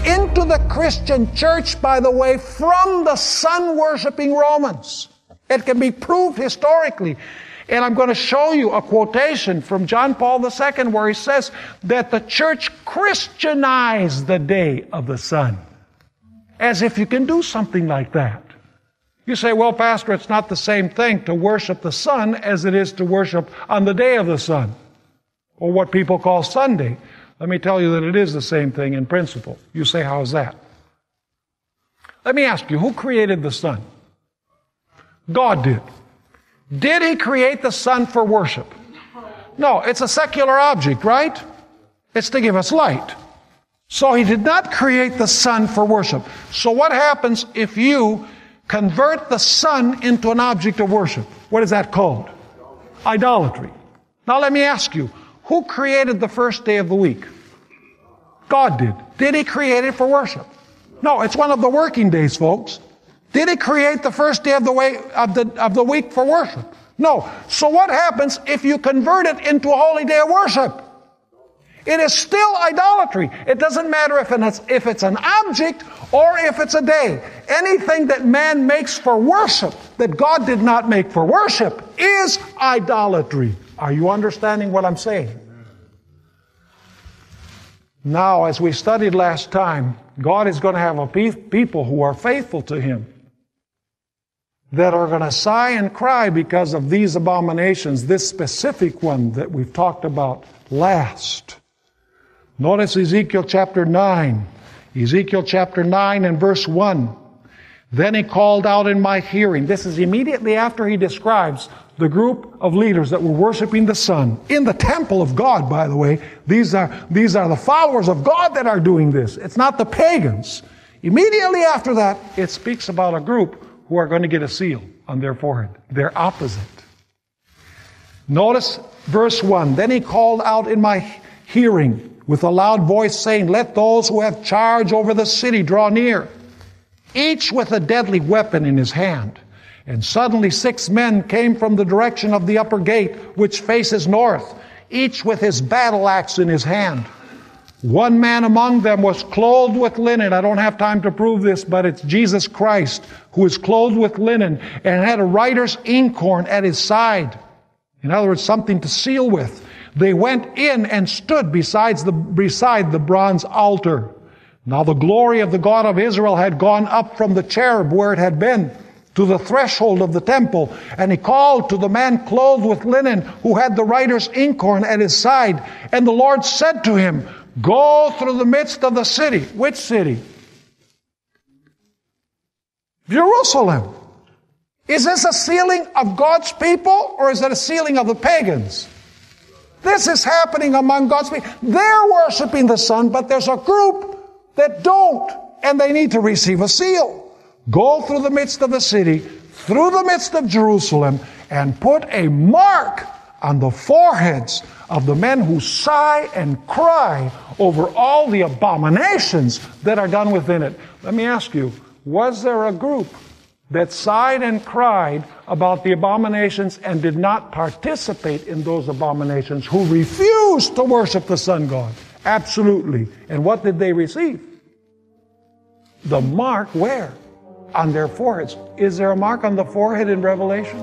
into the Christian church, by the way, from the sun-worshiping Romans. It can be proved historically. And I'm going to show you a quotation from John Paul II where he says that the church Christianized the day of the sun. As if you can do something like that. You say, well, Pastor, it's not the same thing to worship the sun as it is to worship on the day of the sun, or what people call Sunday. Let me tell you that it is the same thing in principle. You say, how is that? Let me ask you, who created the sun? God did. Did He create the sun for worship? No, it's a secular object, right? It's to give us light. So He did not create the sun for worship. So what happens if you convert the sun into an object of worship? What is that called? Idolatry. Now let me ask you, who created the first day of the week? God did. Did He create it for worship? No, it's one of the working days, folks. Did He create the first day of the week for worship? No. So what happens if you convert it into a holy day of worship? It is still idolatry. It doesn't matter if it's an object or if it's a day. Anything that man makes for worship, that God did not make for worship, is idolatry. Are you understanding what I'm saying? Now, as we studied last time, God is going to have a people who are faithful to Him that are going to sigh and cry because of these abominations, this specific one that we've talked about last. Notice Ezekiel chapter 9. Ezekiel chapter 9 and verse 1. Then he called out in my hearing. This is immediately after he describes the group of leaders that were worshiping the sun in the temple of God, by the way. These are the followers of God that are doing this. It's not the pagans. Immediately after that, it speaks about a group who are going to get a seal on their forehead. They're opposite. Notice verse 1. Then he called out in my hearing with a loud voice, saying, let those who have charge over the city draw near, each with a deadly weapon in his hand. And suddenly 6 men came from the direction of the upper gate, which faces north, each with his battle axe in his hand. One man among them was clothed with linen. I don't have time to prove this, but it's Jesus Christ, who is clothed with linen and had a writer's inkhorn at his side. In other words, something to seal with. They went in and stood beside the bronze altar. Now the glory of the God of Israel had gone up from the cherub where it had been to the threshold of the temple. And he called to the man clothed with linen who had the writer's inkhorn at his side. And the Lord said to him, go through the midst of the city. Which city? Jerusalem. Is this a sealing of God's people, or is it a sealing of the pagans? This is happening among God's people. They're worshiping the sun, but there's a group that don't, and they need to receive a seal. Go through the midst of the city, through the midst of Jerusalem, and put a mark on the foreheads of the men who sigh and cry over all the abominations that are done within it. Let me ask you, was there a group that sighed and cried about the abominations and did not participate in those abominations, who refused to worship the sun god? Absolutely. And what did they receive? The mark where? On their foreheads. Is there a mark on the forehead in Revelation?